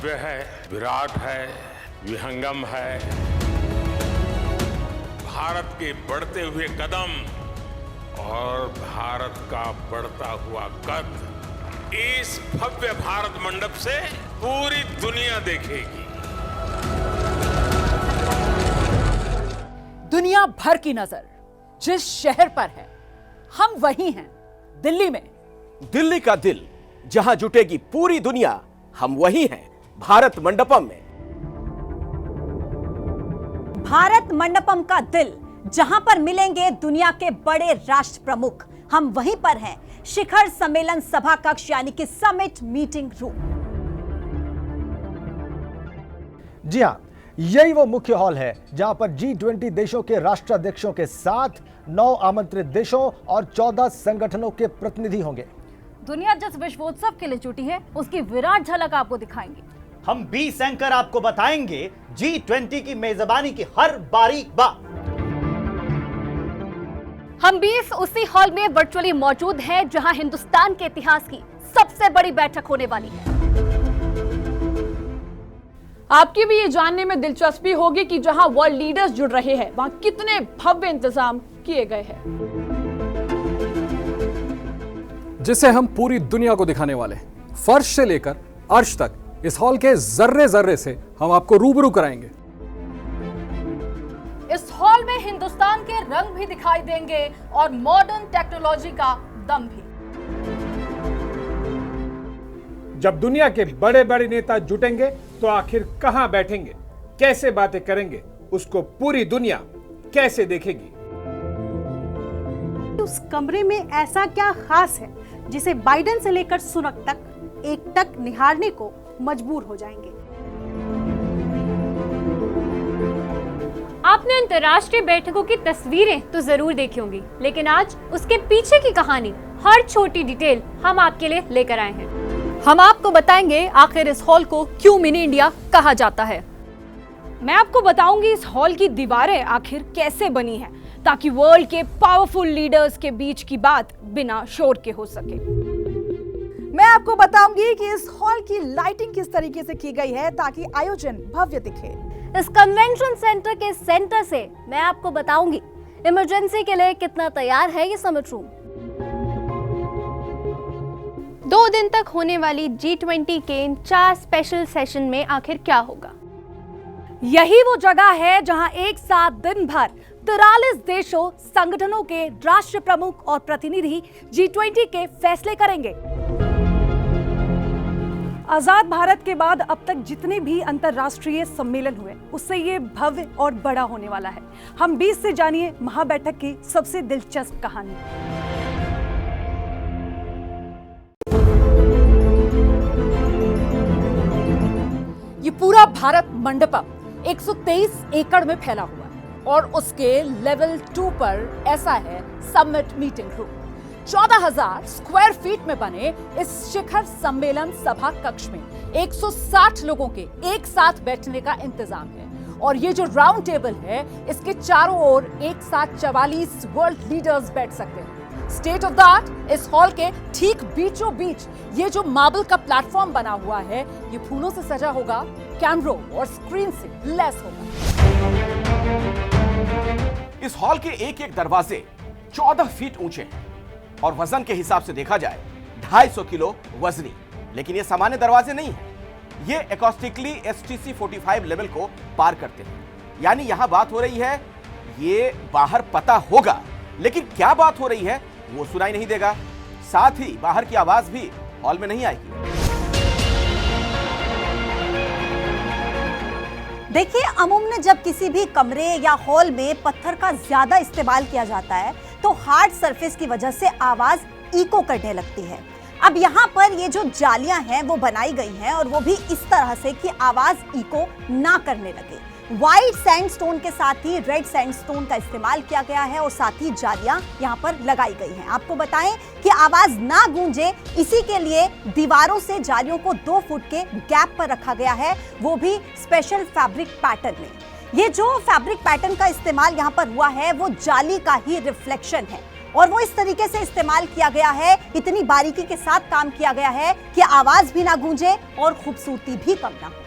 भव्य है, विराट है, विहंगम है। भारत के बढ़ते हुए कदम और भारत का बढ़ता हुआ कद इस भव्य भारत मंडप से पूरी दुनिया देखेगी। दुनिया भर की नजर जिस शहर पर है, हम वही हैं, दिल्ली में। दिल्ली का दिल जहां जुटेगी पूरी दुनिया, हम वही हैं, भारत मंडपम में। भारत मंडपम का दिल जहां पर मिलेंगे दुनिया के बड़े राष्ट्र प्रमुख, हम वहीं पर हैं, शिखर सम्मेलन सभा कक्ष यानी कि समिट मीटिंग रूम। जी हां, यही वो मुख्य हॉल है जहां पर G20 देशों के राष्ट्राध्यक्षों के साथ 9 आमंत्रित देशों और 14 संगठनों के प्रतिनिधि होंगे। दुनिया जिस विश्वोत्सव के लिए जुटी है, उसकी विराट झलक आपको दिखाएंगे। हम 20 एंकर आपको बताएंगे G20 की मेजबानी की हर बारीक बात। हम 20 उसी हॉल में वर्चुअली मौजूद हैं जहां हिंदुस्तान के इतिहास की सबसे बड़ी बैठक होने वाली है। आपकी भी ये जानने में दिलचस्पी होगी कि जहां वर्ल्ड लीडर्स जुड़ रहे हैं, वहां कितने भव्य इंतजाम किए गए हैं, जिसे हम पूरी दुनिया को दिखाने वाले हैं। फर्श से लेकर अर्श तक इस हॉल के जर्रे जर्रे से हम आपको रूबरू कराएंगे। इस हॉल में हिंदुस्तान के रंग भी दिखाई देंगे और मॉडर्न टेक्नोलॉजी का दम भी। जब दुनिया के बड़े बड़े नेता जुटेंगे तो आखिर कहां बैठेंगे, कैसे बातें करेंगे, उसको पूरी दुनिया कैसे देखेगी। उस कमरे में ऐसा क्या खास है जिसे बाइडेन से लेकर सुनक तक एकटक निहारने को मजबूर हो जाएंगे। आपने अंतर्राष्ट्रीय बैठकों की तस्वीरें तो जरूर देखी होंगी, लेकिन आज उसके पीछे की कहानी, हर छोटी डिटेल हम आपके लिए लेकर आए हैं। हम आपको बताएंगे आखिर इस हॉल को क्यों मिनी इंडिया कहा जाता है। मैं आपको बताऊंगी इस हॉल की दीवारें आखिर कैसे बनी हैं, ताकि वर्ल्ड के पावरफुल लीडर्स के बीच की बात बिना शोर के हो सके। मैं आपको बताऊंगी कि इस हॉल की लाइटिंग किस तरीके से की गई है ताकि आयोजन भव्य दिखे। इस कन्वेंशन सेंटर के सेंटर से मैं आपको बताऊंगी इमरजेंसी के लिए कितना तैयार है ये समिट रूम। 2 दिन तक होने वाली G20 के इन 4 स्पेशल सेशन में आखिर क्या होगा। यही वो जगह है जहां एक साथ दिन भर 43 देशों, संगठनों के राष्ट्र प्रमुख और प्रतिनिधि G20 के फैसले करेंगे। आजाद भारत के बाद अब तक जितने भी अंतर्राष्ट्रीय सम्मेलन हुए, उससे ये भव्य और बड़ा होने वाला है। हम 20 से जानिए महाबैठक की सबसे दिलचस्प कहानी। ये पूरा भारत मंडपम 123 एकड़ में फैला हुआ है और उसके लेवल 2 पर ऐसा है summit meeting room. 14,000 square feet में बने इस शिखर सम्मेलन सभा कक्ष में 160 लोगों के एक साथ बैठने का इंतजाम है। और ये जो राउंड टेबल है, इसके चारों ओर एक साथ 44 वर्ल्ड लीडर्स बैठ सकते हैं। स्टेट ऑफ द आर्ट इस हॉल के ठीक बीचों बीच ये जो मार्बल का प्लेटफॉर्म बना हुआ है, ये फूलों से सजा होगा, कैमरों और स्क्रीन से लैस होगा। इस हॉल के एक एक दरवाजे 14 फीट ऊंचे हैं और वजन के हिसाब से देखा जाए 250 किलो वजनी। लेकिन ये सामान्य दरवाजे नहीं है, ये एकॉस्टिकली STC 45 लेवल को पार करते हैं। यानी यहां बात हो रही है, ये बाहर पता होगा, लेकिन क्या बात हो रही है वो सुनाई नहीं देगा। साथ ही बाहर की आवाज भी हॉल में नहीं आएगी। देखिए, अमूमन जब किसी भी कमरे या हॉल में पत्थर का ज्यादा इस्तेमाल किया जाता है तो हार्ड सरफेस की वजह से आवाज इको करने लगती है। अब यहाँ पर ये जो जालियां हैं वो बनाई गई हैं और वो भी इस तरह से कि आवाज इको ना करने लगे। व्हाइट सैंडस्टोन के साथ ही रेड सैंडस्टोन का इस्तेमाल किया गया है और साथ ही जालियां यहाँ पर लगाई गई हैं। आपको बताएं कि आवाज ना गूंजे, इसी के लिए दीवारों से जालियों को 2 फुट के गैप पर रखा गया है, वो भी स्पेशल फैब्रिक पैटर्न में। ये जो फैब्रिक पैटर्न का इस्तेमाल यहाँ पर हुआ है वो जाली का ही रिफ्लेक्शन है और वो इस तरीके से इस्तेमाल किया गया है, इतनी बारीकी के साथ काम किया गया है कि आवाज भी ना गूंजे और खूबसूरती भी कम ना हो।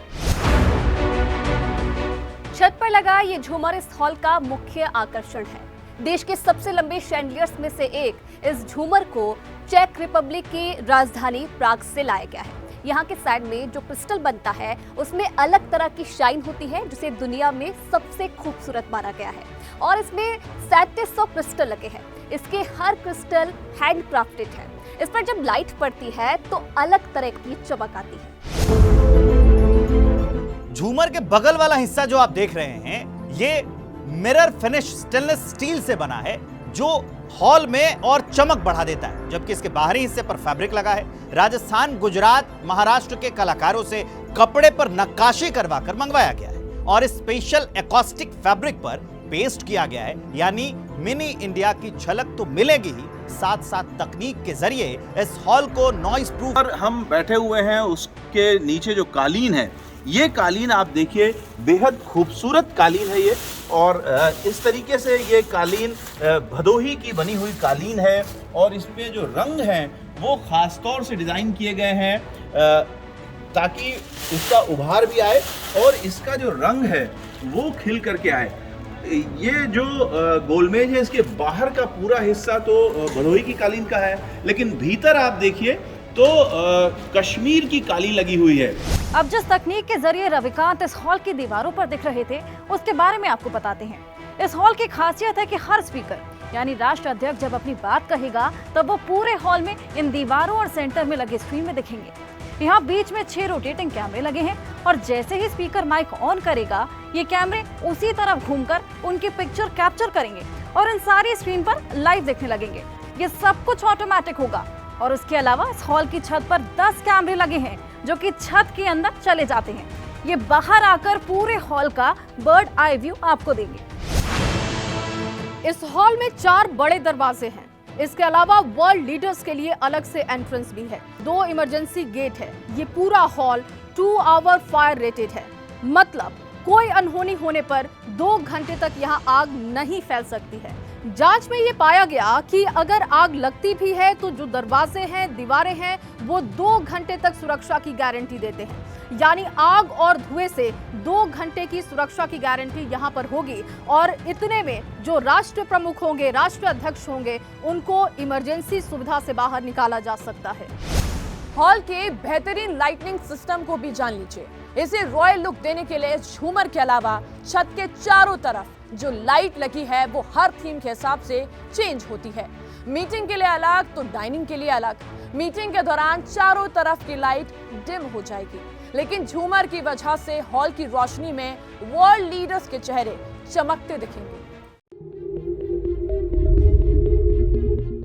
छत पर लगा ये झूमर इस हॉल का मुख्य आकर्षण है। देश के सबसे लंबे शैंडलियर्स में से एक इस झूमर को चेक रिपब्लिक की राजधानी प्राग से लाया गया है। यहाँ के साइड में जो क्रिस्टल बनता है उसमें अलग तरह की शाइन होती है, जिसे दुनिया में सबसे खूबसूरत माना गया है। और इसमें 3700 क्रिस्टल लगे हैं। इसके हर क्रिस्टल हैंडक्राफ्टेड है। इस पर जब लाइट पड़ती है तो अलग तरह की चमक आती है। झूमर के बगल वाला हिस्सा जो आप देख रहे हैं, ये मिरर फिनिश स्टेनलेस स्टील से बना है, जो हॉल में और चमक बढ़ा देता है। जबकि इसके बाहरी हिस्से पर फैब्रिक लगा है। राजस्थान, गुजरात, महाराष्ट्र के कलाकारों से कपड़े पर नक्काशी करवाकर मंगवाया गया है और इस स्पेशल एकॉस्टिक फैब्रिक पर पेस्ट किया गया है। यानी मिनी इंडिया की झलक तो मिलेगी ही, साथ साथ तकनीक के जरिए इस हॉल को नॉइस प्रूफ। हम बैठे हुए हैं, उसके नीचे जो कालीन है, ये कालीन आप देखिए बेहद खूबसूरत कालीन है ये। और इस तरीके से ये कालीन भदोही की बनी हुई कालीन है और इसमें जो रंग हैं वो खास तौर से डिज़ाइन किए गए हैं ताकि इसका उभार भी आए और इसका जो रंग है वो खिल करके आए। ये जो गोलमेज है, इसके बाहर का पूरा हिस्सा तो भदोही की कालीन का है, लेकिन भीतर आप देखिए तो कश्मीर की कालीन लगी हुई है। अब जिस तकनीक के जरिए रविकांत इस हॉल की दीवारों पर दिख रहे थे, उसके बारे में आपको बताते हैं। इस हॉल की खासियत है कि हर स्पीकर यानी राष्ट्र अध्यक्ष जब अपनी बात कहेगा तब वो पूरे हॉल में इन दीवारों और सेंटर में लगे स्क्रीन में दिखेंगे। यहाँ बीच में 6 रोटेटिंग कैमरे लगे हैं और जैसे ही स्पीकर माइक ऑन करेगा, ये कैमरे उसी तरफ घूमकर उनकी पिक्चर कैप्चर करेंगे और इन सारी स्क्रीन पर लाइव देखने लगेंगे। ये सब कुछ ऑटोमेटिक होगा। और उसके अलावा इस हॉल की छत पर 10 कैमरे लगे हैं जो कि छत के अंदर चले जाते हैं। ये बाहर आकर पूरे हॉल का बर्ड आई व्यू आपको देंगे। इस हॉल में 4 बड़े दरवाजे हैं। इसके अलावा वर्ल्ड लीडर्स के लिए अलग से एंट्रेंस भी है। 2 इमरजेंसी गेट है। ये पूरा हॉल 2 आवर फायर रेटेड है, मतलब कोई अनहोनी होने पर 2 घंटे तक यहाँ आग नहीं फैल सकती है। जांच में ये पाया गया कि अगर आग लगती भी है तो जो दरवाजे हैं, दीवारें हैं, वो 2 घंटे तक सुरक्षा की गारंटी देते हैं। यानी आग और धुएं से 2 घंटे की सुरक्षा की गारंटी यहाँ पर होगी। और इतने में जो राष्ट्र प्रमुख होंगे, राष्ट्र अध्यक्ष होंगे, उनको इमरजेंसी सुविधा से बाहर निकाला जा सकता है। हॉल के बेहतरीन लाइटनिंग सिस्टम को भी जान लीजिए। इसे रॉयल लुक देने के लिए झूमर के अलावा छत के चारों तरफ जो लाइट लगी है वो हर थीम के हिसाब से चेंज होती है। मीटिंग के लिए अलग तो डाइनिंग के लिए अलग। मीटिंग के दौरान चारों तरफ की लाइट डिम हो जाएगी, लेकिन झूमर की वजह से हॉल की रोशनी में वर्ल्ड लीडर्स के चेहरे चमकते दिखेंगे।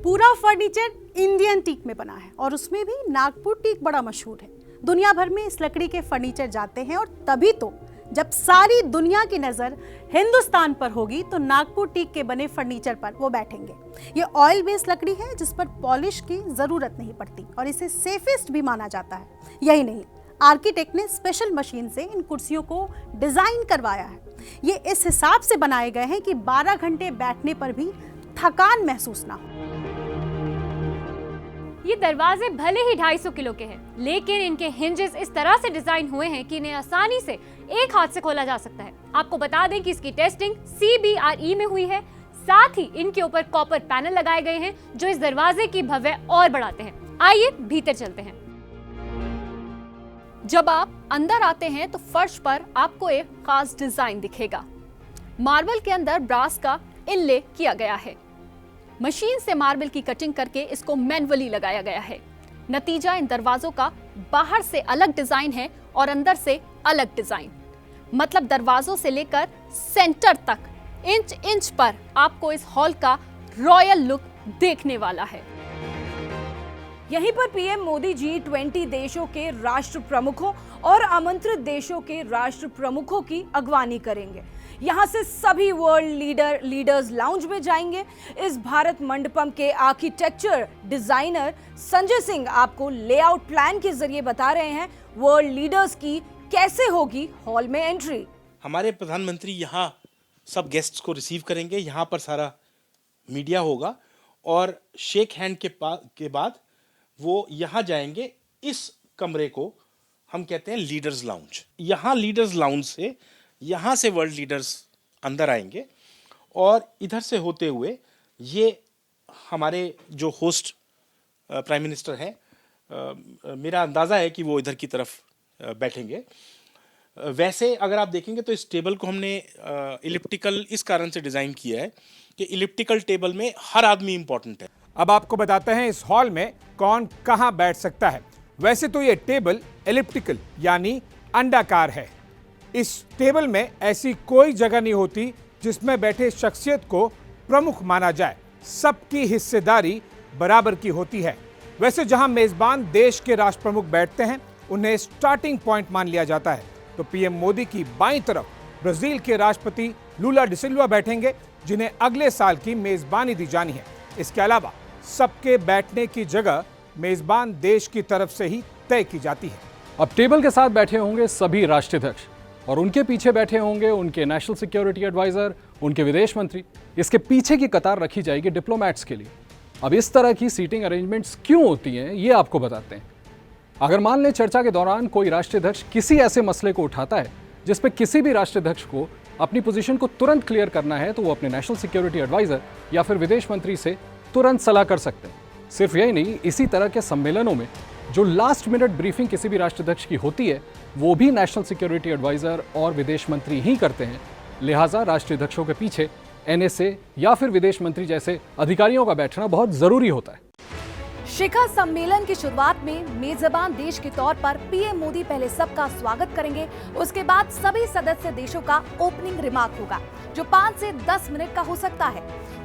पूरा फर्नीचर इंडियन टीक में बना है और उसमें भी नागपुर टीक बड़ा मशहूर है। दुनिया भर में इस लकड़ी के फर्नीचर जाते हैं और तभी तो जब सारी दुनिया की नजर हिंदुस्तान पर होगी तो नागपुर टीक के बने फर्नीचर पर वो बैठेंगे। ये ऑयल बेस्ड लकड़ी है जिस पर पॉलिश की जरूरत नहीं पड़ती और इसे सेफेस्ट भी माना जाता है। यही नहीं, आर्किटेक्ट ने स्पेशल मशीन से इन कुर्सियों को डिजाइन करवाया है। ये इस हिसाब से बनाए गए हैं कि 12 घंटे बैठने पर भी थकान महसूस ना हो। ये दरवाजे भले ही 250 किलो के हैं, लेकिन इनके हिंजेस इस तरह से डिजाइन हुए हैं कि इन्हें आसानी से एक हाथ से खोला जा सकता है। आपको बता दें कि इसकी टेस्टिंग CBRE में हुई है। साथ ही इनके ऊपर कॉपर पैनल लगाए गए हैं जो इस दरवाजे की भव्य और बढ़ाते हैं। आइए भीतर चलते हैं। जब आप अंदर आते हैं तो फर्श पर आपको एक खास डिजाइन दिखेगा। मार्बल के अंदर ब्रास का इनले किया गया है। मशीन से मार्बल की कटिंग करके इसको मैन्युअली लगाया गया है। नतीजा इन दरवाजों का बाहर से अलग डिजाइन है और अंदर से अलग डिजाइन, मतलब दरवाजों से लेकर सेंटर तक इंच इंच पर आपको इस हॉल का रॉयल लुक देखने वाला है। यहीं पर पीएम मोदी G20 देशों के राष्ट्र प्रमुखों और आमंत्रित देशों के राष्ट्र प्रमुखों की अगवानी करेंगे। यहाँ से सभी वर्ल्ड लीडर्स लाउंज में जाएंगे। इस भारत मंडपम के आर्किटेक्चर डिजाइनर संजय सिंह आपको लेआउट प्लान के जरिए बता रहे हैं वर्ल्ड लीडर्स की कैसे होगी हॉल में एंट्री। हमारे प्रधानमंत्री यहाँ सब गेस्ट्स को रिसीव करेंगे। यहाँ पर सारा मीडिया होगा और शेक हैंड के बाद वो यहाँ जाएंगे। इस कमरे को हम कहते हैं लीडर्स लाउंज। यहाँ लीडर्स लाउंज से यहाँ से वर्ल्ड लीडर्स अंदर आएंगे और इधर से होते हुए ये हमारे जो होस्ट प्राइम मिनिस्टर हैं, मेरा अंदाज़ा है कि वो इधर की तरफ बैठेंगे। वैसे अगर आप देखेंगे तो इस टेबल को हमने इलिप्टिकल इस कारण से डिज़ाइन किया है कि इलिप्टिकल टेबल में हर आदमी इंपॉर्टेंट है। अब आपको बताते हैं इस हॉल में कौन कहां बैठ सकता है। वैसे तो ये टेबल एलिप्टिकल यानी अंडाकार है। इस टेबल में ऐसी कोई जगह नहीं होती जिसमें बैठे शख्सियत को प्रमुख माना जाए। सबकी हिस्सेदारी बराबर की होती है। वैसे जहां मेजबान देश के राष्ट्र प्रमुख बैठते हैं उन्हें स्टार्टिंग पॉइंट मान लिया जाता है। तो पीएम मोदी की बाईं तरफ ब्राजील के राष्ट्रपति लूला डी सिल्वा बैठेंगे, जिन्हें अगले साल की मेजबानी दी जानी है। इसके अलावा सबके बैठने की जगह मेजबान देश की तरफ से ही तय की जाती है। अब टेबल के साथ बैठे होंगे सभी राष्ट्राध्यक्ष और उनके पीछे बैठे होंगे उनके नेशनल सिक्योरिटी एडवाइजर, उनके विदेश मंत्री। इसके पीछे की कतार रखी जाएगी डिप्लोमैट्स के लिए। अब इस तरह की सीटिंग अरेंजमेंट्स क्यों होती हैं, ये आपको बताते हैं। अगर मान लें चर्चा के दौरान कोई राष्ट्राध्यक्ष किसी ऐसे मसले को उठाता है जिस पे किसी भी राष्ट्राध्यक्ष को अपनी पोजीशन को तुरंत क्लियर करना है, तो वो अपने नेशनल सिक्योरिटी एडवाइजर या फिर विदेश मंत्री से तुरंत सलाह कर सकते हैं। सिर्फ यही नहीं, इसी तरह के सम्मेलनों में जो लास्ट मिनट ब्रीफिंग किसी भी राष्ट्राध्यक्ष की होती है वो भी नेशनल सिक्योरिटी एडवाइजर और विदेश मंत्री ही करते हैं। लिहाजा राष्ट्राध्यक्षों के पीछे एनएसए या फिर विदेश मंत्री जैसे अधिकारियों का बैठना बहुत जरूरी होता है। शिखर सम्मेलन की शुरुआत में मेजबान देश के तौर पर पीएम मोदी पहले सबका स्वागत करेंगे। उसके बाद सभी सदस्य देशों का ओपनिंग रिमार्क होगा जो 5 से 10 मिनट का हो सकता है।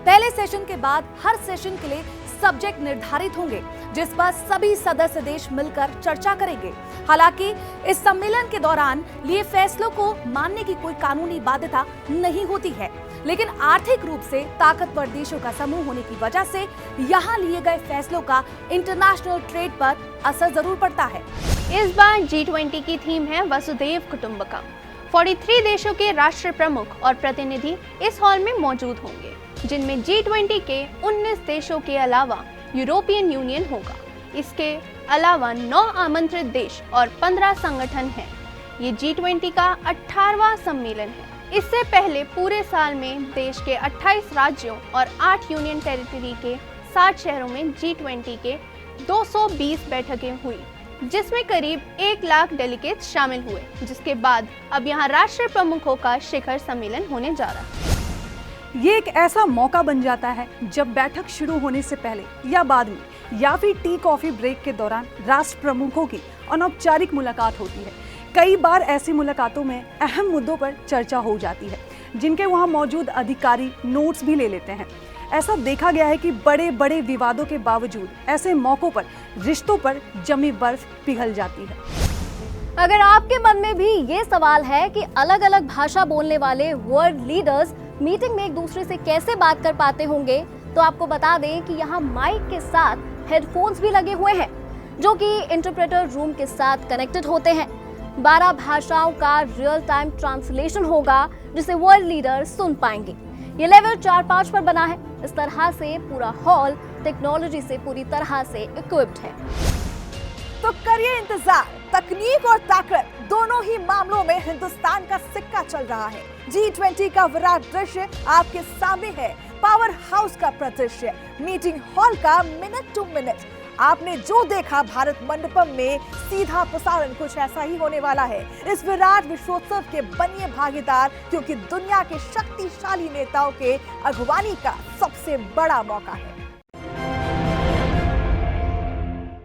पहले सेशन के बाद हर सेशन के लिए सब्जेक्ट निर्धारित होंगे जिस पर सभी सदस्य देश मिलकर चर्चा करेंगे। हालांकि इस सम्मेलन के दौरान लिए फैसलों को मानने की कोई कानूनी बाध्यता नहीं होती है, लेकिन आर्थिक रूप से ताकतवर देशों का समूह होने की वजह से यहाँ लिए गए फैसलों का इंटरनेशनल ट्रेड पर असर जरूर पड़ता है। इस बार G20 की थीम है वसुधैव कुटुंबकम। 43 देशों के राष्ट्र प्रमुख और प्रतिनिधि इस हॉल में मौजूद होंगे, जिनमें G20 के 19 देशों के अलावा यूरोपियन यूनियन होगा। इसके अलावा 9 आमंत्रित देश और 15 संगठन हैं। ये G20 का 18वां सम्मेलन है। इससे पहले पूरे साल में देश के 28 राज्यों और 8 यूनियन टेरिटरी के 60 शहरों में G20 के 220 बैठकें हुई, जिसमें करीब 1 लाख डेलीगेट्स शामिल हुए। जिसके बाद अब यहाँ राष्ट्र प्रमुखों का शिखर सम्मेलन होने जा रहा है। ये एक ऐसा मौका बन जाता है जब बैठक शुरू होने से पहले या बाद में या फिर टी कॉफी ब्रेक के दौरान राष्ट्र प्रमुखों की अनौपचारिक मुलाकात होती है। कई बार ऐसी मुलाकातों में अहम मुद्दों पर चर्चा हो जाती है, जिनके वहां मौजूद अधिकारी नोट्स भी ले लेते हैं। ऐसा देखा गया है कि बड़े बड़े विवादों के बावजूद ऐसे मौकों पर रिश्तों पर जमी बर्फ पिघल जाती है। अगर आपके मन में भी ये सवाल है कि अलग अलग भाषा बोलने वाले वर्ल्ड लीडर्स मीटिंग में एक दूसरे से कैसे बात कर पाते होंगे, तो आपको बता दें कि यहाँ माइक के साथ हेडफोन्स भी लगे हुए हैं जो कि इंटरप्रेटर रूम के साथ कनेक्टेड होते हैं। 12 भाषाओं का रियल टाइम ट्रांसलेशन होगा जिसे वर्ल्ड लीडर सुन पाएंगे। ये लेवल 4-5 पर बना है। इस तरह से पूरा हॉल टेक्नोलॉजी से पूरी तरह से इक्विप्ड है। तो करिए इंतजार, तकनीक और ताकत दोनों ही मामलों में हिंदुस्तान का सिक्का चल रहा है। G20 का विराट दृश्य आपके सामने है, पावर हाउस का परिदृश्य, मीटिंग हॉल का मिनट टू मिनट। आपने जो देखा भारत मंडपम में सीधा प्रसारण कुछ ऐसा ही होने वाला है। इस विराट विश्वोत्सव के बनिए भागीदार, क्योंकि दुनिया के शक्तिशाली नेताओं के अगवानी का सबसे बड़ा मौका है।